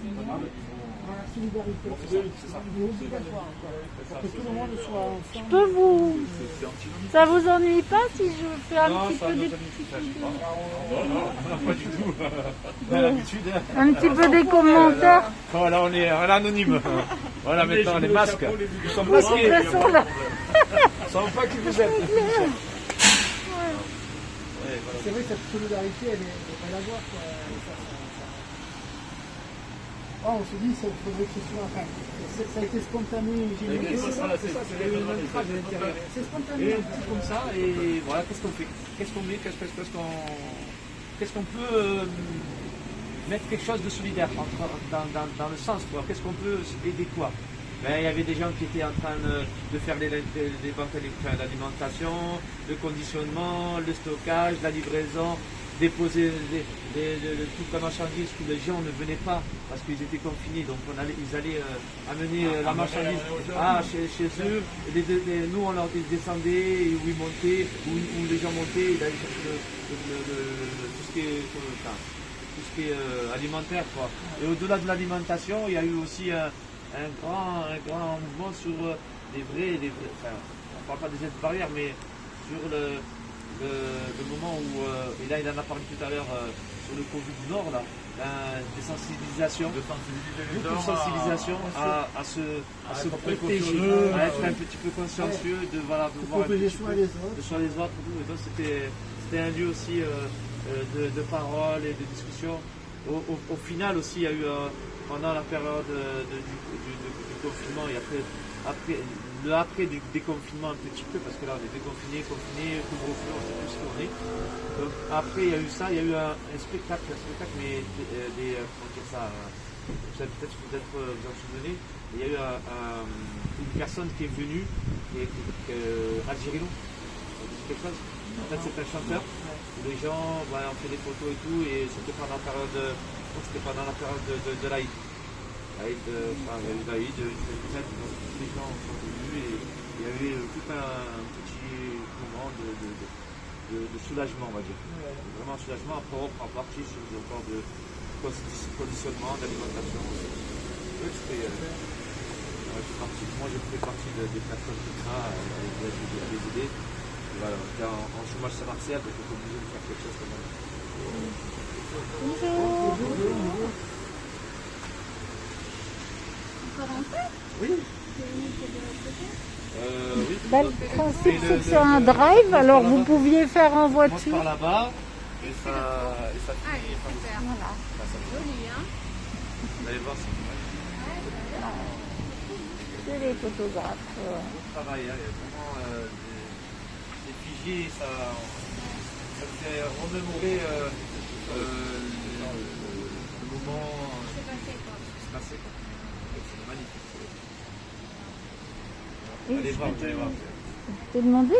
quotidien, dans la solidarité. Il est obligatoire, quoi, pour que tout le monde soit ensemble. Je peux vous... Ça vous ennuie pas si je fais un petit peu des Pas du tout. On a l'habitude. un petit peu des commentaires? Voilà, on est anonyme. Voilà, maintenant les masques. Nous sommes Oui, masqués. de toute façon, là. On ne sait pas qui vous êtes. C'est vrai que cette solidarité, elle est belle à voir, quoi. On se dit, ça faudrait que ce soit. Enfin, ça a été spontané, généreux. C'est ça, c'est le mantra de l'intérieur. C'est spontané. Et un petit comme ça, et voilà, qu'est-ce qu'on fait? Qu'est-ce qu'on met? Qu'est-ce qu'on peut mettre quelque chose de solidaire dans le sens, quoi? Qu'est-ce qu'on peut aider, quoi? Ben, il y avait des gens qui étaient en train de faire des banques d'alimentation, de conditionnement, le stockage, la livraison, déposer toute la marchandise que les gens ne venaient pas parce qu'ils étaient confinés. Donc ils allaient amener la marchandise chez eux. Nous, on leur descendait, où ils montaient, où les gens montaient, ils allaient chercher tout ce qui est alimentaire, quoi. Et au-delà de l'alimentation, il y a eu aussi un grand mouvement sur des vrais, enfin, on ne parle pas des aides barrières, mais sur le moment où, et là il en a parlé tout à l'heure sur le Covid du Nord, là, des sensibilisations, beaucoup de sensibilisation à se protéger, à être un petit peu consciencieux de voir un petit peu, de soin les autres. Et donc c'était un lieu aussi de parole et de discussion. Au final aussi, il y a eu pendant la période du confinement et après du déconfinement un petit peu, parce que là on est déconfiné, confiné, couvre-feu, on ne sait plus ce qu'on est. Donc après il y a eu ça, il y a eu un spectacle, mais comment dire ça, peut-être vous en souvenez, il y a eu une personne qui est venue, Algérino, ça dit quelque chose? En fait c'est un chanteur, où les gens ont fait des photos et tout, et c'était pendant la période de l'Aïd. Il y a eu l'Aïd, les gens sont venus et il y avait tout un petit moment de soulagement, on va dire. Vraiment soulagement, après on prend partie sur des encore de conditionnement, d'alimentation. Moi je fais partie des personnes comme ça, à les aider. Voilà, en chômage salarial, donc on est obligé de faire quelque chose comme ça. Bonjour. Encore un peu? Oui. Oui. Ben, le principe, c'est que c'est un drive, alors vous pouviez faire en On commence voiture. par là-bas et ça finit par ici. Voilà. Joli, hein? Vous allez voir, C'est les photographes. beau travail, hein. Il y a vraiment des fichiers, ça fait remémorer le moment C'est passé, quoi. qui s'est passé. C'est magnifique. Et Allez voir, vous allez voir. je t'ai demandé,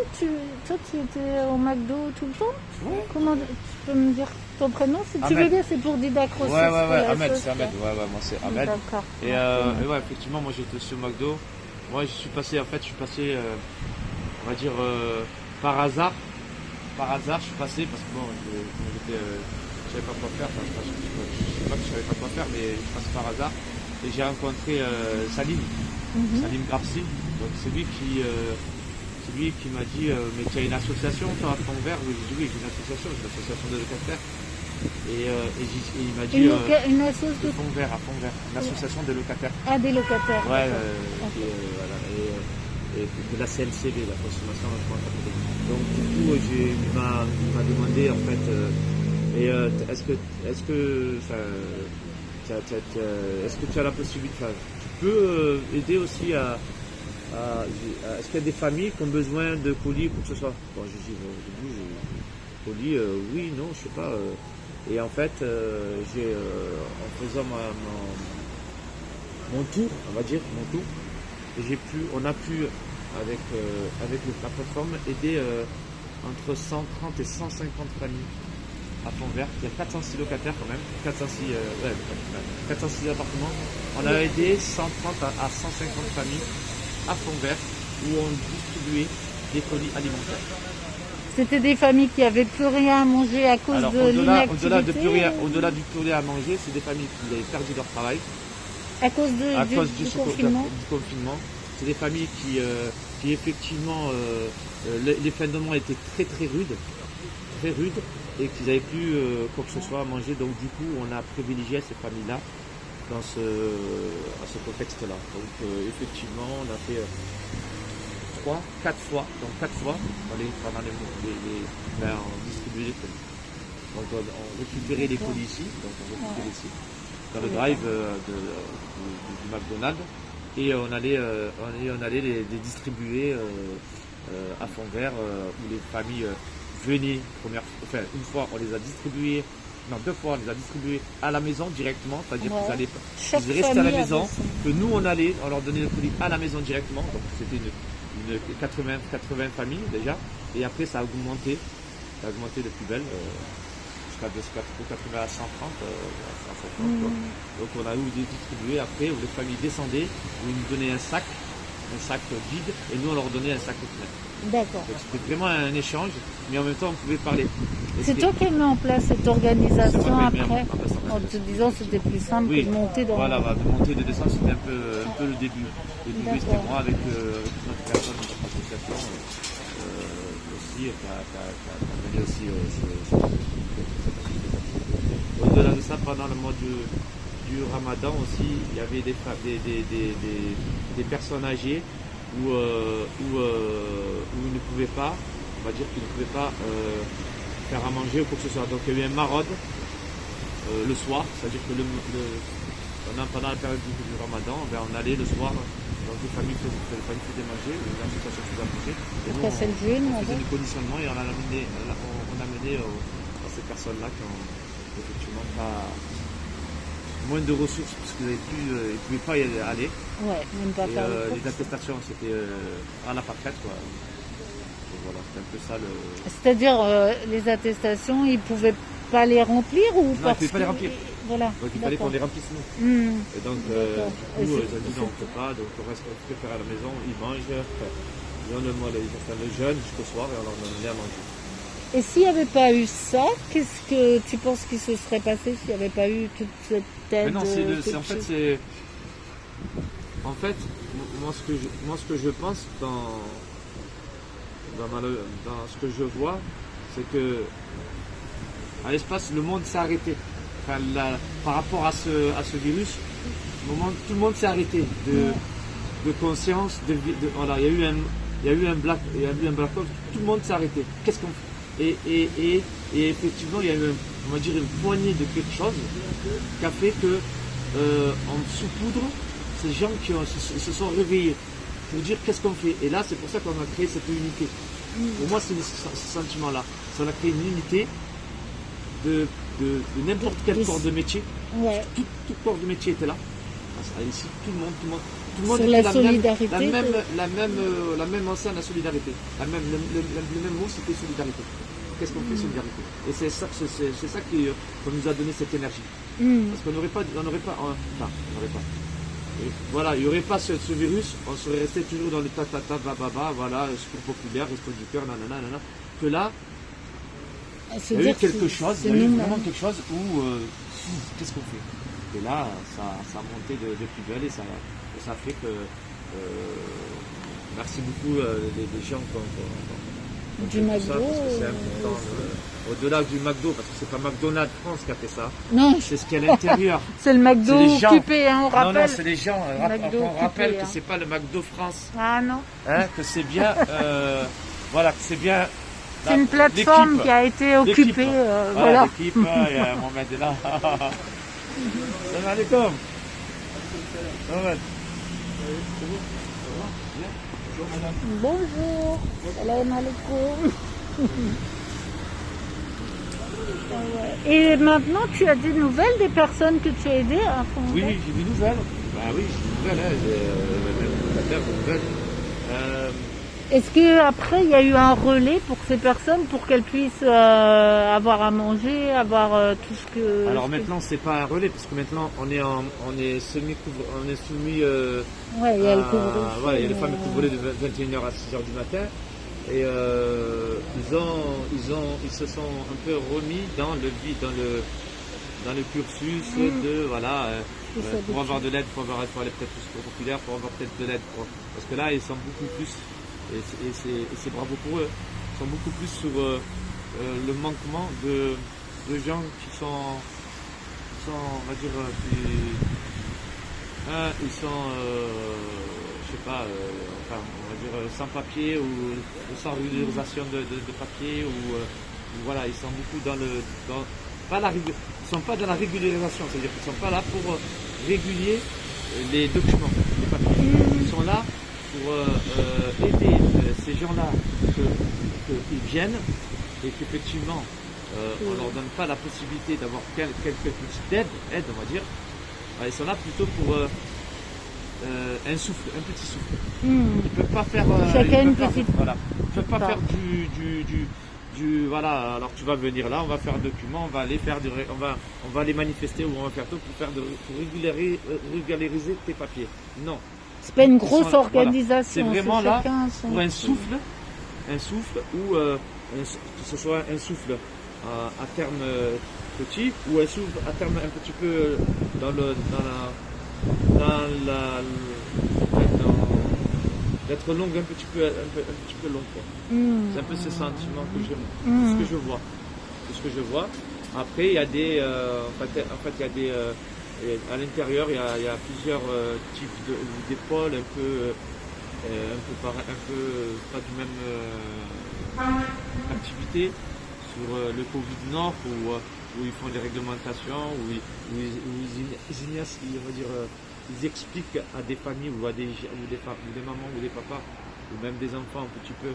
toi tu étais au McDo tout le temps? Oui. Comment tu peux me dire ton prénom si tu Ahmed. veux dire? C'est pour Didac Rosses. Ouais, Ahmed, c'est Ahmed. Ouais, moi c'est Ahmed. D'accord. Et ouais, effectivement, moi j'étais aussi au McDo. Moi je suis passé, on va dire, par hasard. Par hasard, je suis passé parce que bon, je savais pas quoi faire. Enfin, je sais pas que je savais pas quoi faire, mais je suis passé par hasard. Et j'ai rencontré Salim, Salim Grapsi. Donc c'est lui qui m'a dit mais tu as une association toi à Fond Vert? Oui, j'ai dit oui, j'ai une association de locataires. Et il m'a dit Une association de Fond Vert, à Fond Vert, une association de locataires. à des locataires. Ouais, d'accord. voilà, et de la CLCV, la consommation. Donc du coup, il m'a demandé en fait, est-ce que tu as la possibilité, enfin, tu peux aider aussi est-ce qu'il y a des familles qui ont besoin de colis pour que ce soit. Bon, je dis au début, colis, oui, non, je sais pas. Et en fait, en faisant mon tour, on va dire, on a pu avec la plateforme aider entre 130 et 150 familles à Fond Vert. Il y a 406 locataires quand même, 406 appartements. On a aidé 130 à 150 familles à Fond Vert où on distribuait des colis alimentaires. C'était des familles qui n'avaient plus rien à manger à cause Alors, de au-delà l'inactivité. au-delà du plus rien à manger, c'est des familles qui avaient perdu leur travail À cause, à du, cause du confinement. du confinement. C'est des familles qui effectivement, les fins de mois étaient très très rudes, et qu'ils n'avaient plus quoi que ce soit à manger. Donc du coup, on a privilégié ces familles-là à ce contexte-là. Donc effectivement, on a fait 4 fois, pendant on distribuait les colis. Donc on récupérait les colis ici, dans le drive du McDonald's, et on allait les distribuer à fond vert, où les familles venaient une fois on les a distribués, non 2 fois on les a distribués à la maison directement, c'est-à-dire qu'ils restaient à la maison, que nous on leur donnait le colis à la maison directement, donc c'était une 80 familles déjà, et après ça a augmenté de plus belle jusqu'à 80 à 130, à 130 quoi. Donc on a eu des distribués après, où les familles descendaient, où ils nous donnaient un sac vide, et nous on leur donnait un sac plein. D'accord. Donc c'était vraiment un échange, mais en même temps on pouvait parler. C'est toi qui as mis en place cette organisation après, en te disant que c'était plus simple que de monter dans... Voilà, de monter et de descendre, c'était un peu le début. Le début, c'était moi avec notre personne de notre association aussi, qui a mené aussi au-delà de ça, pendant le mois du Ramadan aussi, il y avait des personnes âgées où ils ne pouvaient pas, on va dire qu'ils ne pouvaient pas faire à manger ou quoi que ce soit. Donc il y a eu un maraude le soir, c'est-à-dire que pendant la période du Ramadan, on allait le soir, donc les familles faisaient manger, les associations faisaient manger, et nous on faisait des conditionnements, et on a mené à ces personnes-là qui ont effectivement pas moins de ressources parce qu'ils ne pouvaient pas y aller. Ouais, même pas faire les attestations, c'était à la paquette, quoi. Et voilà, c'était un peu ça le. C'est-à-dire les attestations, ils ne pouvaient pas les remplir ou non, ils ne pouvaient pas les remplir. Voilà. Donc il fallait qu'on les remplisse nous. Et donc du coup, ils ont dit non, on ne peut pas, donc on reste préféré à la maison, ils mangent, ils ont le jeûne jusqu'au soir et on leur donne à manger. Et s'il n'y avait pas eu ça, qu'est-ce que tu penses qu'il se serait passé s'il n'y avait pas eu toute cette aide? Mais non, en fait, moi ce que je pense dans ce que je vois, c'est que à l'espace, le monde s'est arrêté. Enfin, par rapport à ce virus, tout le monde s'est arrêté de conscience. Voilà, il y a eu un blackout, tout le monde s'est arrêté. Qu'est-ce qu'on fait? Et effectivement, il y a eu, on va dire, une poignée de quelque chose qui a fait que, en saupoudre, ces gens qui se sont réveillés pour dire qu'est-ce qu'on fait. Et là, c'est pour ça qu'on a créé cette unité. Pour moi, c'est ce sentiment-là. Ça a créé une unité de n'importe quel corps de métier. Ouais. Tout corps de métier était là. Ici, tout le monde sur était la solidarité. la même enseigne, la solidarité. Le même mot, c'était solidarité. Qu'est-ce qu'on fait, solidarité? Et c'est ça qui nous a donné cette énergie. Parce qu'on n'aurait pas. Et voilà, il n'y aurait pas ce virus, on serait resté toujours dans le tatata, bababa, voilà, secours populaire, resto du cœur, nanana. Que là, il y a eu quelque chose, vraiment quelque chose où, qu'est-ce qu'on fait? Et là, ça a monté de plus belle, et ça fait que, merci beaucoup les gens du McDo. C'est important, au-delà du McDo, parce que c'est pas McDonald's France qui a fait ça. Non. C'est ce qu'il y a à l'intérieur. C'est le McDo occupé, hein, on rappelle. Non, c'est les gens. On rappelle que c'est pas le McDo France. Ah non. Hein, que c'est bien. Voilà, que c'est bien. C'est une plateforme qui a été occupée. Voilà. L'équipe, il y a Mohamed est là. Salam alaikum. Bonjour. Salam alaikum. Et maintenant, tu as des nouvelles des personnes que tu as aidées à fond? Oui, j'ai des nouvelles. Bah oui, j'ai des nouvelles. J'ai des nouvelles. Est-ce qu'après, il y a eu un relais pour ces personnes pour qu'elles puissent avoir à manger, avoir tout ce que... Alors maintenant, c'est pas un relais, parce que maintenant, on est soumis... ouais, il y a le couvre-feu. Voilà, il y a le fameux couvre-feu de 21h à 6h du matin. Et ils se sont un peu remis dans le cursus de voilà pour avoir de l'aide, pour aller peut-être plus populaire, pour avoir peut-être de l'aide. Parce que là, ils sont beaucoup plus, et c'est bravo pour eux, ils sont beaucoup plus sur le manquement de gens qui sont on va dire, ils sont, je sais pas, enfin, on va dire sans papier ou sans régularisation de papier ou voilà, ils sont beaucoup ils sont pas dans la régularisation, c'est-à-dire qu'ils sont pas là pour régulier les documents, les papiers. Ils sont là pour aider ces gens-là qu'ils viennent et qu'effectivement on ne leur donne pas la possibilité d'avoir quelques petites aides, on va dire. Ils sont là plutôt pour un petit souffle. Ils ne peuvent pas faire. Chacun une petite. Voilà. Ils ne peuvent pas faire voilà. Alors tu vas venir là, on va faire un document, on va aller faire on va aller manifester ou on va faire tout pour régulariser tes papiers. Non. C'est pas une grosse organisation. Voilà. C'est vraiment là pour un souffle ou que ce soit un souffle à terme petit ou un souffle à terme un petit peu d'être longue un petit peu long quoi. C'est un peu ce sentiment que j'ai, c'est ce que je vois. Après il y a des il y a des à l'intérieur il y a plusieurs types d'épaule un peu pas du même activité sur le Covid Nord où ils font des réglementations, où ils expliquent à des familles ou des mamans ou des papas ou même des enfants un petit peu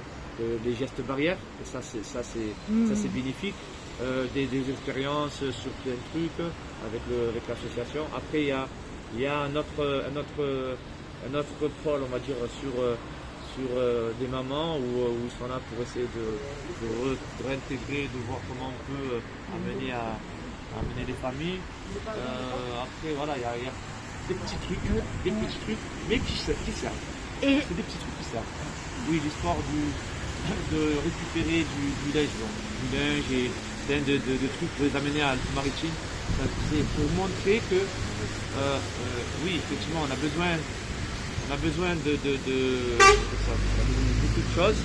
les gestes barrières. Et ça c'est bénéfique. Des expériences sur plein de trucs avec l'association. Après il y a un autre pôle on va dire sur des mamans où ils sont là pour essayer de réintégrer, de voir comment on peut amener les familles. Après voilà, il y a des petits trucs, mais qui servent. C'est des petits trucs qui servent. Oui, l'histoire de récupérer du linge et plein de trucs pour les amener à l'Alpes Maritimes. C'est pour montrer que oui, effectivement, on a besoin de beaucoup de choses.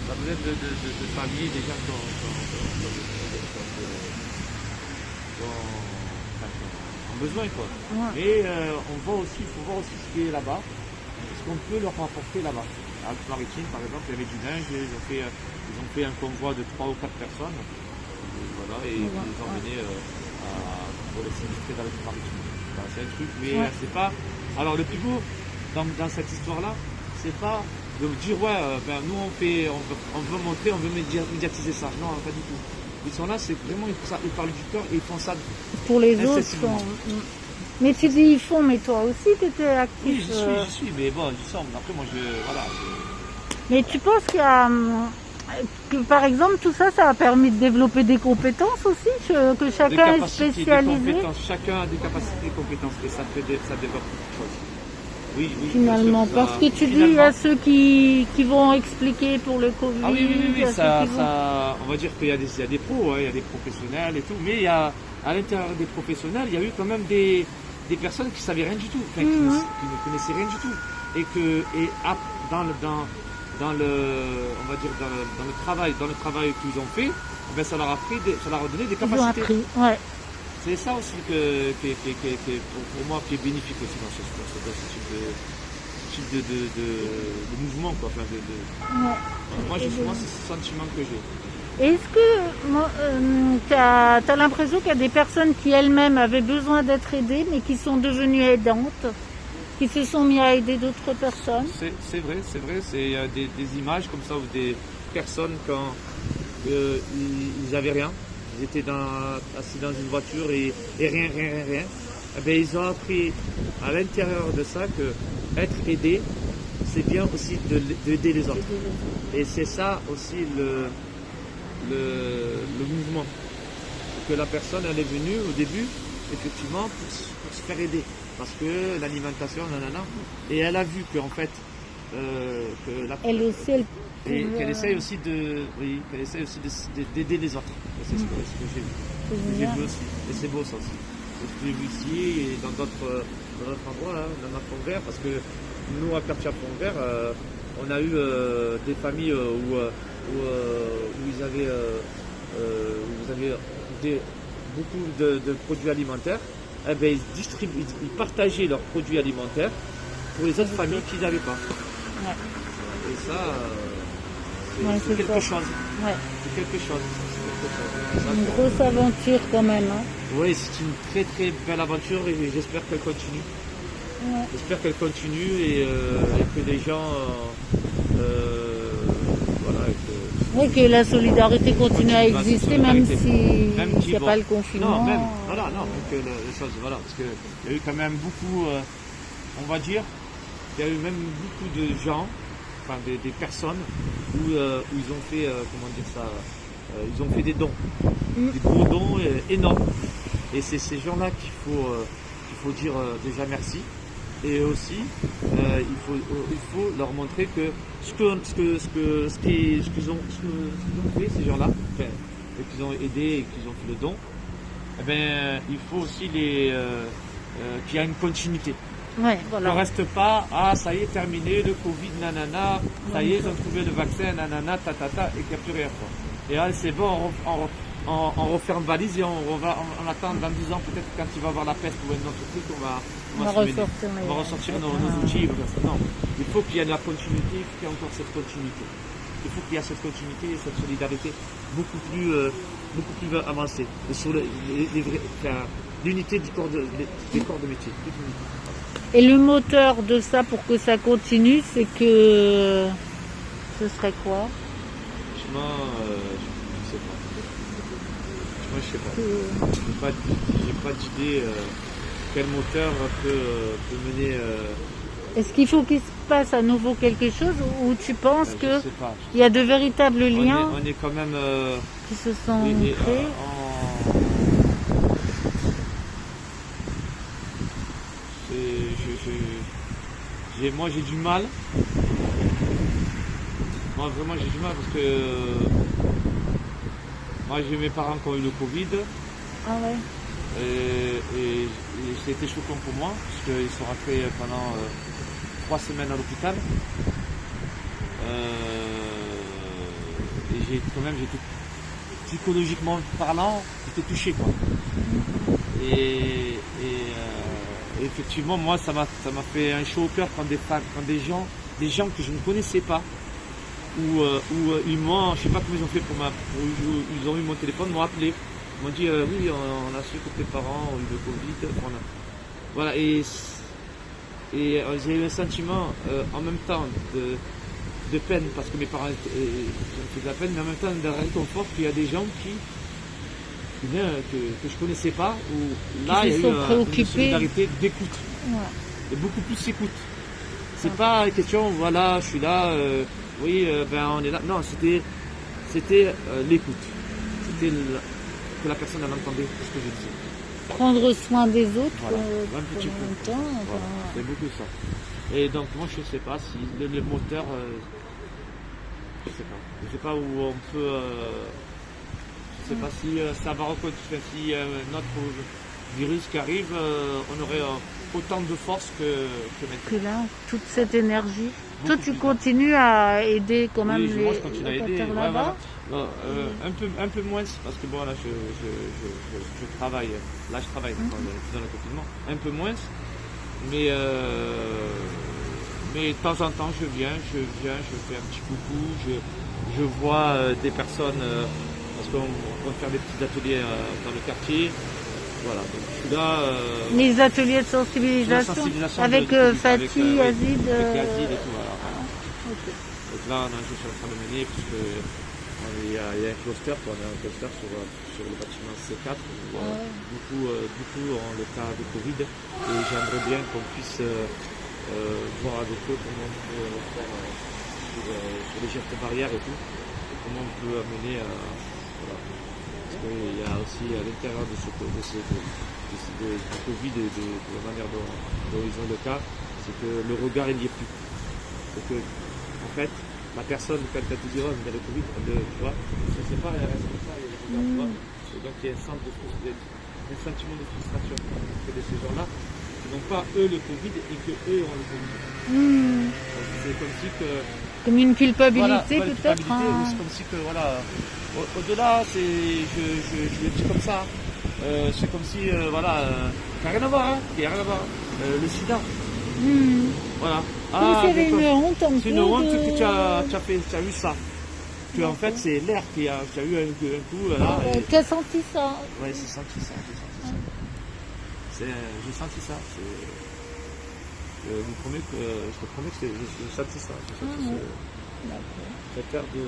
On a besoin de familles, des gens qui ont besoin quoi. Ouais. Mais il faut voir aussi ce qui est là-bas, ce qu'on peut leur apporter là-bas. À Alpes-Maritimes, par exemple, il y avait du linge, ils ont fait un convoi de 3 ou 4 personnes. Et ils les ont emmenés pour les sinistrer dans Alpes-Maritimes. Voilà, c'est un truc, mais c'est pas. Alors le plus beau dans cette histoire-là, c'est pas de dire nous on veut montrer, on veut médiatiser ça. Non, pas du tout. Ils sont là, c'est vraiment ils parlent du cœur et ils font ça pour les autres. Mais tu dis ils font, mais toi aussi tu étais actif. Oui, j'y suis, mais bon, j'y sors. Après moi voilà. Mais tu penses qu'il y a que par exemple tout ça a permis de développer des compétences aussi, que chacun est spécialisé. Chacun a des capacités, des compétences et ça développe beaucoup de choses. Oui, finalement, sûr, parce que tu dis il y a ceux qui vont expliquer pour le Covid. Ah oui, on va dire qu'il y a des pros, il y a des professionnels et tout, mais il y a à l'intérieur des professionnels, il y a eu quand même des personnes qui ne savaient rien du tout, qui ne connaissaient rien du tout, dans le travail qu'ils ont fait, ça leur a donné des capacités. Ils ont appris, ouais. C'est ça aussi pour moi qui est bénéfique aussi dans ce type de mouvement. Quoi. Moi, justement, c'est ce sentiment que j'ai. Est-ce que tu as l'impression qu'il y a des personnes qui elles-mêmes avaient besoin d'être aidées, mais qui sont devenues aidantes, qui se sont mis à aider d'autres personnes? C'est vrai. C'est des images comme ça où des personnes, quand ils n'avaient rien, ils étaient assis dans une voiture et rien. Ils ont appris à l'intérieur de ça que être aidé, c'est bien aussi d'aider les autres. Et c'est ça aussi le mouvement. Que la personne elle est venue au début, effectivement, pour se faire aider. Parce que l'alimentation, et elle a vu qu'en fait, que la Elle aussi, elle et pouvait- qu'elle essaye aussi d'aider les autres. C'est ce que j'ai vu. c'est J'ai génial. vu aussi. Et c'est beau ça aussi. C'est ce que j'ai vu ici et dans d'autres endroits, hein, dans notre Pont-Vert, parce que nous, à quartier à Pont-Vert, on a eu des familles où ils avaient, beaucoup de produits alimentaires. Eh ben, ils partageaient leurs produits alimentaires pour les autres familles qui n'avaient pas. Ouais. Et ça, Ouais, c'est c'est quelque ça. chose. Ouais. C'est quelque chose. Ça, Une grosse aventure quand même. Hein. oui, c'est une très très belle aventure et j'espère qu'elle continue. Ouais. J'espère qu'elle continue et que les gens, voilà, que- Ouais, que la solidarité continue à Continue, la exister même solidarité. s'il Même n'y si, a bon, pas le confinement. non, même, voilà, non, même que les choses, voilà, parce qu'il y a eu quand même beaucoup, on va dire, il y a eu même beaucoup de gens, enfin des personnes où ils ont fait, comment dire ça, ils ont fait des dons, des gros dons énormes. Et c'est ces gens-là qu'il faut dire déjà merci. Et aussi, il faut leur montrer que ce qu'ils ont fait, ces gens-là, enfin, et qu'ils ont aidé et qu'ils ont fait le don, eh ben, il faut aussi qu'il y a une continuité. Ouais, On ne voilà. reste pas, ah ça y est, terminé, le Covid, nanana, ça y est, ils ont trouvé le vaccin, nanana, tatata, et qu'il n'y a plus rien. Quoi. Et là, c'est bon, on referme valise et on attend dans 10 ans, peut-être quand il va avoir la peste ou un autre truc, on va On va se mener. ressortir, On va ressortir nos outils. Non, il faut qu'il y ait de la continuité, il faut qu'il y ait encore cette continuité. Il faut qu'il y ait cette continuité et cette solidarité beaucoup plus avancée. Et sur l'unité des corps de métier. Toute l'unité. Et le moteur de ça pour que ça continue, c'est que ce serait quoi? Franchement, je sais pas. Franchement, je sais pas. J'ai pas d'idée quel moteur peut mener. Est-ce qu'il faut qu'il se passe à nouveau quelque chose ou tu penses Je qu'il sais pas. y a de véritables liens On est quand même. qui se sont créés? Moi j'ai du mal. Moi vraiment j'ai du mal parce que moi j'ai mes parents qui ont eu le Covid Ah ouais. et c'était choquant pour moi parce qu'ils sont rentrés pendant 3 semaines à l'hôpital. Et j'étais psychologiquement parlant, j'étais touché quoi. Et effectivement, moi, ça m'a fait un chaud au cœur quand des gens que je ne connaissais pas, ou ils m'ont, je sais pas comment ils ont fait ils ont eu mon téléphone, m'ont appelé, m'ont dit oui, on a su que tes parents ont eu le Covid, voilà, et j'ai eu un sentiment en même temps de peine parce que mes parents ont fait de la peine, mais en même temps de réconfort qu'il y a des gens que je connaissais pas, où là Qui il y se a eu sont une préoccupés. solidarité d'écoute, Ouais. et beaucoup plus écoute. C'est pas une question, voilà, je suis là, oui, ben on est là. Non, c'était l'écoute. C'était que la personne elle entendait ce que je disais. Prendre soin des autres Voilà, un petit pour peu. longtemps. Voilà, c'est beaucoup ça. Et donc moi je sais pas si le moteur, je sais pas où on peut. Je sais pas si ça va reconstruire, si notre virus qui arrive, on aurait autant de force que maintenant. Que là, toute cette énergie. Toi, tu plus. continues à aider quand même Oui, moi je les continue à aider. locataires Ouais, là-bas. voilà. Un peu moins parce que bon là je travaille. Là je travaille dans le confinement. Un peu moins. Mais de temps en temps je viens, je fais un petit coucou, je vois des personnes parce qu'on va faire des petits ateliers dans le quartier. Voilà, donc je suis là. Les ateliers de sensibilisation, avec Fatih, Yazid. Avec Yazid et tout, voilà. Ok. Donc là, je suis en train de mener, parce que il y a un cluster, on a un cluster sur le bâtiment C4, où beaucoup ont le cas de Covid, et j'aimerais bien qu'on puisse voir avec eux comment on peut faire sur les gestes barrières et tout, et comment on peut amener voilà. Parce qu'il y a aussi à l'intérieur du Covid et de la manière dont ils ont le cas, c'est que le regard il n'y est plus. Et que, en fait, la personne, quand elle te dira, il y a le Covid, tu vois, je ne sais pas, elle reste comme ça, elle regarde pas. Et donc, il y a un sentiment de frustration que de ces gens-là, qui n'ont pas eux le Covid et que eux ont le Covid. Donc, c'est comme si que. Comme une culpabilité Voilà, peut-être. culpabilité, c'est comme si que, voilà, au-delà, je le dis comme ça, c'est comme si, voilà, ça n'a rien à voir, hein, il n'y a rien à voir. Le sida, voilà. Comme s'il y avait une honte un peu. C'est une honte que tu as eu ça. Que en fait, c'est l'air qui a eu un coup, là. Tu as senti ça? Oui, j'ai senti ça, j'ai senti ça. Je te promets que j'ai senti ça. Cette peur de.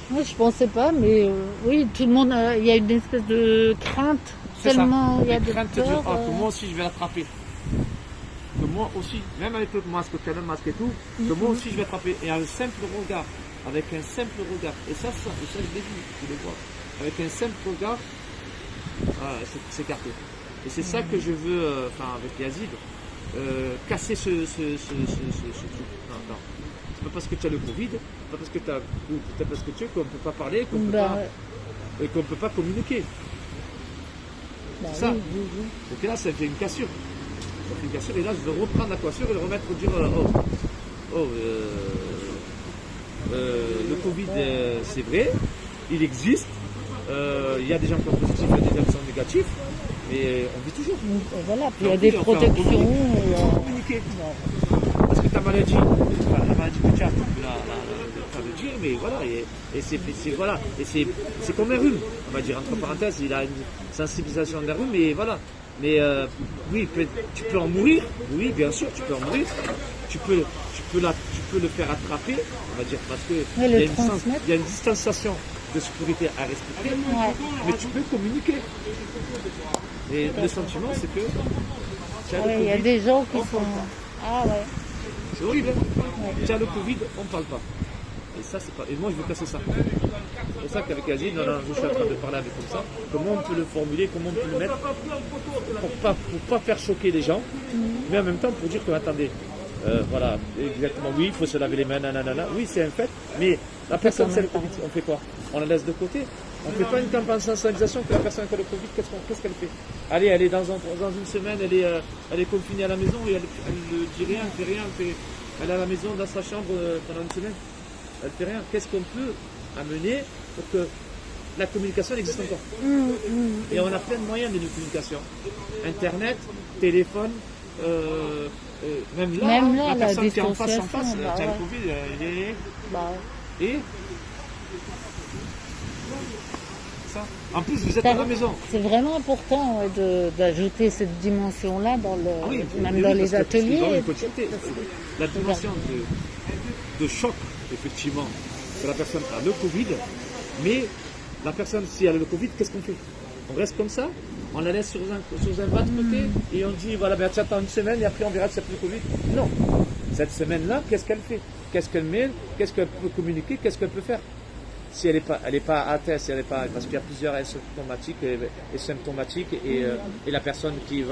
Moi, je pensais pas, mais oui, tout le monde, il y a une espèce de crainte, tellement il y a de crainte peur. que moi aussi je vais l'attraper. Que moi aussi, même avec le masque, tu as le masque et tout, que moi aussi je vais attraper. Et un simple regard, avec un simple regard, et ça je l'ai vu, je le vois, avec un simple regard, c'est écarté. Et c'est ça que je veux, avec Yazid, casser ce truc. Non. C'est pas parce que tu as le Covid, pas parce que tu as, peut-être parce que tu es qu'on ne peut pas parler, qu'on ne peut pas communiquer. C'est ça. Donc là, ça fait une cassure. Et là, je veux reprendre la cassure et le remettre pour dire le Covid, c'est vrai, il existe. Il y a des gens qui sont positifs, il y a des gens qui sont négatifs, mais on vit toujours. Et voilà, puis il y a des protections. Communiquer. Parce que ta maladie, la maladie que tu as, tu peux pas le dire, mais voilà, et c'est comme un rhume, on va dire, entre parenthèses, il a une sensibilisation d'un rhume, mais voilà. Mais oui, tu peux en mourir, oui, bien sûr, tu peux en mourir, tu peux le faire attraper, on va dire, parce que il y a une distanciation de sécurité à respecter, mais tu peux communiquer. Et le sentiment, c'est que il y a des gens qui sont... Ah ouais. C'est horrible, hein. Tu as le Covid, on ne parle pas. Et ça, c'est pas. Et moi, je veux casser ça. C'est pour ça qu'avec Yazid, je suis en train de parler avec comme ça. Comment on peut le formuler, comment on peut le mettre pour pas faire choquer les gens, mais en même temps pour dire que, attendez, voilà, exactement, oui, il faut se laver les mains, nanana. Oui, c'est un fait, mais la personne, c'est le Covid, on fait quoi? On la laisse de côté. On ne fait pas une campagne de sensibilisation que la personne qui a le Covid, qu'est-ce qu'elle fait? Allez, elle est dans une semaine, elle est confinée à la maison et elle ne dit rien, elle fait rien, elle est à la maison dans sa chambre pendant une semaine. Elle ne fait rien. Qu'est-ce qu'on peut amener pour que la communication existe encore? Et on a plein de moyens de communication. Internet, téléphone, même là, la personne qui est en face, qui a le Covid, et ça. En plus, vous êtes à la maison. C'est vraiment important d'ajouter cette dimension-là même dans les ateliers. La dimension de choc, effectivement, que la personne a le Covid, mais la personne, si elle a le Covid, qu'est-ce qu'on fait? On reste comme ça, on la laisse sur un bas de côté et on dit, voilà, tu attends une semaine et après on verra si c'est plus le Covid. Non. Cette semaine-là, qu'est-ce qu'elle fait? Qu'est-ce qu'elle met? Qu'est-ce qu'elle peut communiquer? Qu'est-ce qu'elle peut faire? Si elle n'est pas atteinte, si elle est pas, parce qu'il y a plusieurs asymptomatiques et symptomatiques et la personne qui a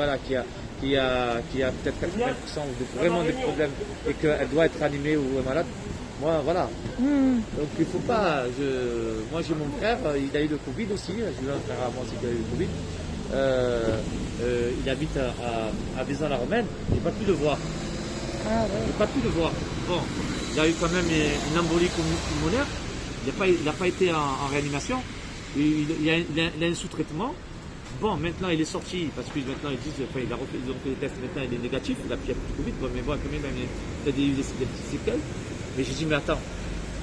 peut-être 80% ou vraiment des problèmes et qu'elle doit être animée ou malade, moi voilà. Donc il faut pas. Moi j'ai mon frère, il a eu le Covid aussi. J'ai eu un frère à moi aussi qui a eu le Covid. Il habite à Vaison-la-Romaine. J'ai pas pu le voir. J'ai pas pu le voir. Bon, il a eu quand même une embolie pulmonaire. Il n'a pas été en réanimation. Il a un sous-traitement. Bon, maintenant il est sorti parce que maintenant ils disent, ils ont fait des tests, maintenant il est négatif, il a plus de Covid, bon, mais bon, quand même, il a eu des petites séquelles. Mais j'ai dit, mais attends,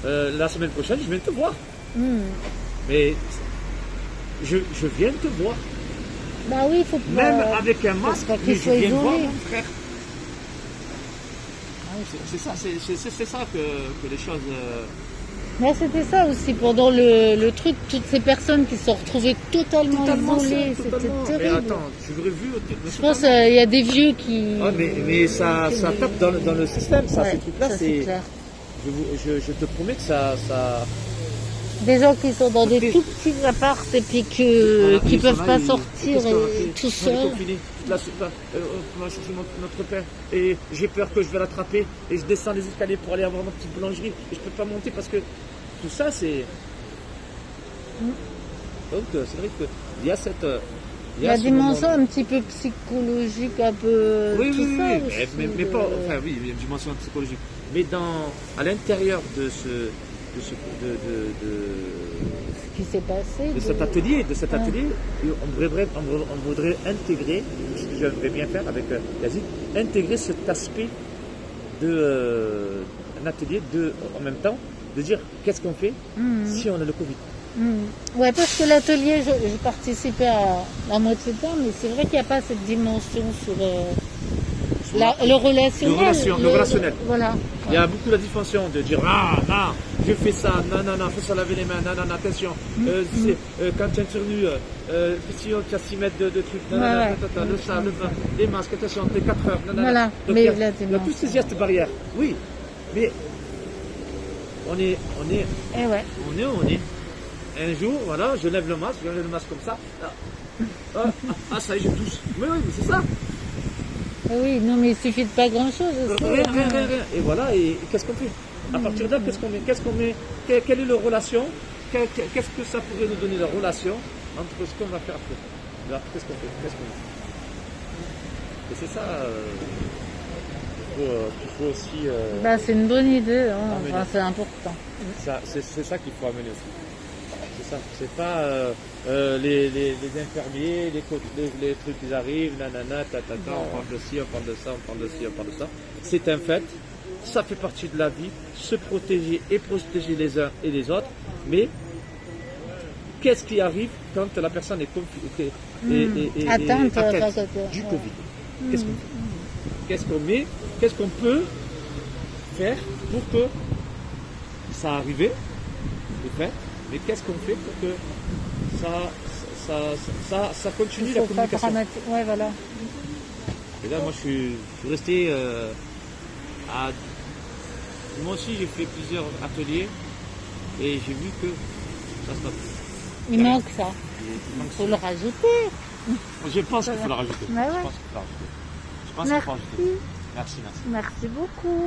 la semaine prochaine, je viens te voir. Mais je viens te voir. Bah oui, il faut pas. Même avec un masque, mais je viens voir mon frère. C'est ça que les choses. Mais c'était ça aussi, pendant le truc, toutes ces personnes qui se sont retrouvées totalement isolées, c'était terrible. Mais attends, je l'aurais vu. Je pense qu'il y a des vieux qui... Ah, mais ça tape dans le système, ça, ces trucs-là, c'est clair. Je te promets que ça Des gens qui sont dans des Écoutez. tout petits apparts et puis qui Voilà, ne ils peuvent sont là, pas ils- sortir qu'est-ce qu'on a et fait tout On est seuls. confinés. Là, on va chercher notre père et j'ai peur que je vais l'attraper et je descends les escaliers pour aller avoir ma petite boulangerie et je peux pas monter parce que tout ça c'est. Donc c'est vrai qu'il y a cette. La ce dimension moment- un petit peu psychologique, un peu Oui, tout oui, ça oui, aussi, mais pas. Enfin, oui, il y a une dimension psychologique. Mais à l'intérieur de ce qui s'est passé. de cet atelier, on voudrait intégrer, ce que j'aimerais bien faire avec Yazid, intégrer cet aspect un atelier en même temps, de dire qu'est-ce qu'on fait si on a le Covid. Ouais, parce que l'atelier, j'ai participé à la moitié de temps, mais c'est vrai qu'il n'y a pas cette dimension sur le relationnel. Le relationnel. Voilà. Il y a beaucoup la dimension de dire non, je fais ça, non, fais ça laver les mains, non, attention, quand tu es intervenu, si tu as 6 mètres de trucs, Ouais, ouais. le sable, le vin, les masques, attention, t'es 4 heures, Voilà, Donc, mais il y a la tous dimension. ces gestes barrières, oui, mais on est. Et ouais. On est. Un jour, voilà, je lève le masque comme ça. Ça y est, je touche. Mais oui, mais c'est ça. Oui, non, mais il suffit de pas grand-chose aussi. Rien. Et voilà, et qu'est-ce qu'on fait? À partir de là, qu'est-ce qu'on met? Quelle est la relation? Qu'est-ce que ça pourrait nous donner, la relation entre ce qu'on va faire après? Là, qu'est-ce qu'on fait? Et c'est ça qu'il faut aussi. Bah, c'est une bonne idée, hein. mais Enfin, c'est important. C'est ça qu'il faut amener aussi. C'est ça. C'est pas les infirmiers, les trucs qui arrivent, nanana, on parle de ci, on parle de ça, on parle de ci, on parle de ça. C'est un fait. Ça fait partie de la vie. Se protéger et protéger les uns et les autres. Mais qu'est-ce qui arrive quand la personne est Atteinte, du Covid? Qu'est-ce qu'on met? Qu'est-ce qu'on peut faire pour que ça arrive, de fait, mais qu'est-ce qu'on fait pour que ça continue Il la faut pas communication? dramatiser. Ouais, voilà. Et là, moi, je suis resté moi aussi, j'ai fait plusieurs ateliers et j'ai vu que ça se passe. Il manque ça. Il manque Il faut le rajouter. Je pense qu'il faut la rajouter. Ouais, ouais. Je pense qu'il faut la rajouter. Je pense qu'il faut la rajouter. Merci. Merci beaucoup.